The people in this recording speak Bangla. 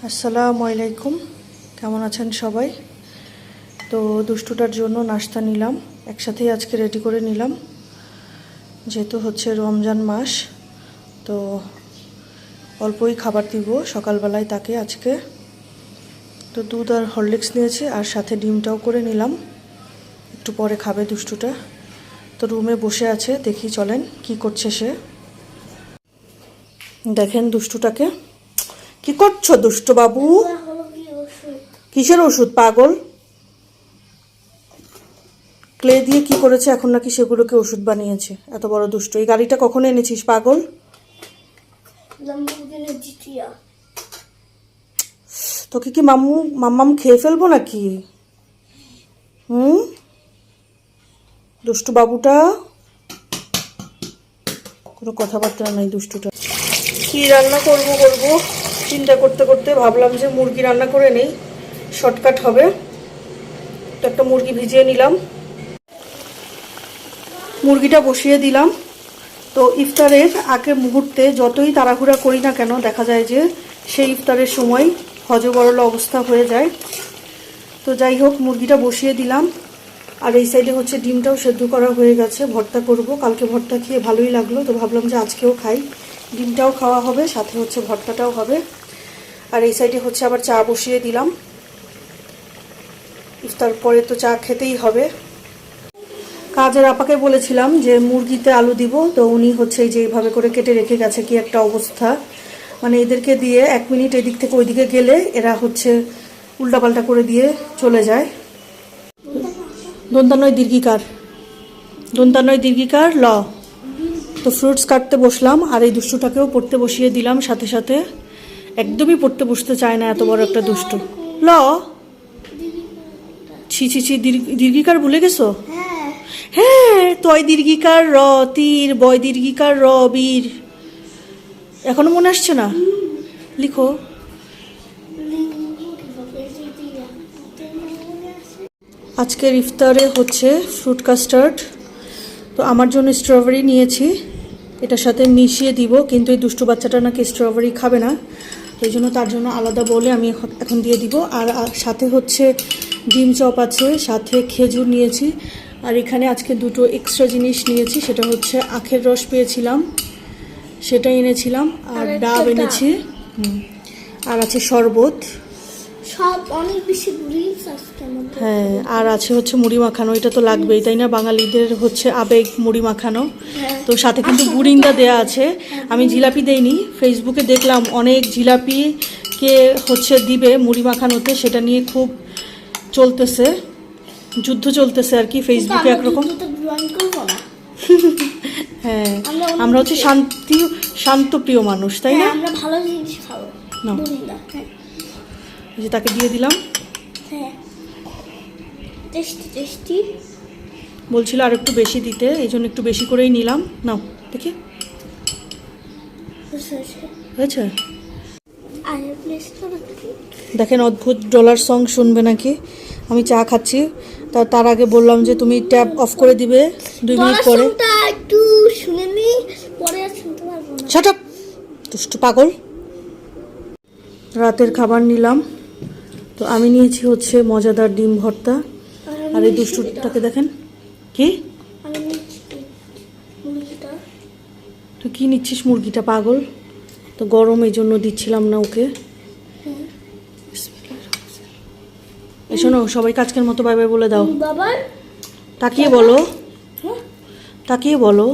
আসসালামু আলাইকুম, কেমন আছেন সবাই? তো দুষ্টুটার জন্য নাস্তা নিলাম, একসাথেই আজকে রেডি করে নিলাম, যেহেতু হচ্ছে রমজান মাস। তো অল্পই খাবার দিব সকালবেলায় তাকে আজকে। তো দুধ আর হরলিক্স নিয়েছি, আর সাথে ডিমটাও করে নিলাম, একটু পরে খাবে দুষ্টুটা। তো রুমে বসে আছে, দেখি চলেন কি করছে সে। দেখেন দুষ্টুটাকে, কি করছো দুষ্টু বাবু? কিসের ওষুধ পাগল? ক্লে দিয়ে কি করেছে এখন, নাকি সেগুলোকে ওষুধ বানিয়েছে? এত বড় দুষ্ট। এই গাড়িটা কখন এনেছিস পাগল? তোকে কি মাম্মাম খেয়ে ফেলবো নাকি? দুষ্টু বাবুটা, কোনো কথাবার্তা নাই দুষ্টুটা। কি রান্না করব চিন্তা করতে করতে ভাবলাম যে মুরগি রান্না করে নেই, শর্টকাট হবে। তো একটা মুরগি ভিজিয়ে নিলাম, মুরগিটা বসিয়ে দিলাম। তো ইফতারের আগে মুহূর্তে যতই তাড়াহুড়া করি না কেন, দেখা যায় যে সেই ইফতারের সময় হজবরল অবস্থা হয়ে যায়। তো যাই হোক, মুরগিটা বসিয়ে দিলাম। আর এই সাইডে হচ্ছে ডিমটাও সেদ্ধ করা হয়ে গেছে, ভর্তা করব। কালকে ভর্তা খেয়ে ভালোই লাগলো, তো ভাবলাম যে আজকেও খাই, ডিমটাও খাওয়া হবে, সাথে হচ্ছে ভর্তাটাও হবে। আর এই সাইডে হচ্ছে আবার চা বসিয়ে দিলাম, ইফতার পরে তো চা খেতেই হবে। কাজের আপাকে বলেছিলাম যে মুরগিতে আলু দিব, তো উনি হচ্ছে এই যে এইভাবে করে কেটে রেখে গেছে। কি একটা অবস্থা, মানে এদেরকে দিয়ে 1 মিনিট এদিক থেকে ওইদিকে গেলে এরা হচ্ছে উল্টাপাল্টা করে দিয়ে চলে যায়। দন্তানয় দীর্ঘিকার ল। তো ফ্রুটস কাটতে বসলাম, আর এই দুষ্টুটাকেও পড়তে বসিয়ে দিলাম সাথে সাথে। একদমই পড়তে বসতে চায় না, এত বড় একটা দুষ্টু। ল ছি, দীর্ঘিকার ভুলে গেছো? হ্যাঁ, তয় দীর্ঘিকার র তীর, বয় দীর্ঘিকার র বীর। এখনো মনে আসছে না? লিখো। আজকের ইফতারে হচ্ছে ফ্রুট কাস্টার্ড। তো আমার জন্য স্ট্রবেরি নিয়েছি, এটার সাথে মিশিয়ে দিব, কিন্তু এই দুষ্টু বাচ্চাটা নাকি স্ট্রবেরি খাবে না, ওই জন্য তার জন্য আলাদা বলে আমি এখন দিয়ে দিব। আর সাথে হচ্ছে ডিম চপ আছে, সাথে খেজুর নিয়েছি। আর এখানে আজকে দুটো এক্সট্রা জিনিস নিয়েছি, সেটা হচ্ছে আখের রস পেয়েছিলাম, সেটা এনেছিলাম, আর ডাব এনেছি, আর আছে শরবত, সব অনেক বেশি ড্রিঙ্কস আছে। হ্যাঁ, আর আছে হচ্ছে মুড়ি মাখানো। এটা তো লাগবেই, তাই না? বাঙালিদের হচ্ছে আবেগ মুড়ি মাখানো। তো সাথে কিন্তু বুরিন্দা দেয়া আছে। আমি জিলাপি দেইনি, ফেসবুকে দেখলাম অনেক জিলাপিকে হচ্ছে দিবে মুড়ি মাখানোতে, সেটা নিয়ে খুব চলতেছে, যুদ্ধ চলতেছে আর কি ফেসবুকে একরকম। হ্যাঁ, আমরা হচ্ছে শান্তপ্রিয় মানুষ, তাই না? আমরা ভালো জিনিস খাবো না। যে তাকে দিয়ে দিলাম। হ্যাঁ, টেস্টি বলছিল আর একটু বেশি দিতে, এই জন্য একটু বেশি করেই নিলাম। নাও দেখি, হয়েছে? দেখেন, অদ্ভুত ডলার সং শুনবে নাকি? আমি চা খাচ্ছি, তার আগে বললাম যে তুমি ট্যাব অফ করে দিবে 2 মিনিট পরে। একটু শুনে নি, পরে আর শুনতে পারবো না। শাট আপ দুষ্টু পাগল। রাতের খাবার নিলাম, তো আমি নিয়েছি হচ্ছে মজাদার ডিম ভর্তা। আর এই দুষ্টুটাকে দেখেন, কি তুই কি নিচ্ছিস? মুরগিটা পাগল, তো গরম এই জন্য দিচ্ছিলাম না ওকে। শোনো, সবাইকে আজকের মতো বাই বাই বলে দাও। তাকিয়ে বলো, তাকিয়ে বলো।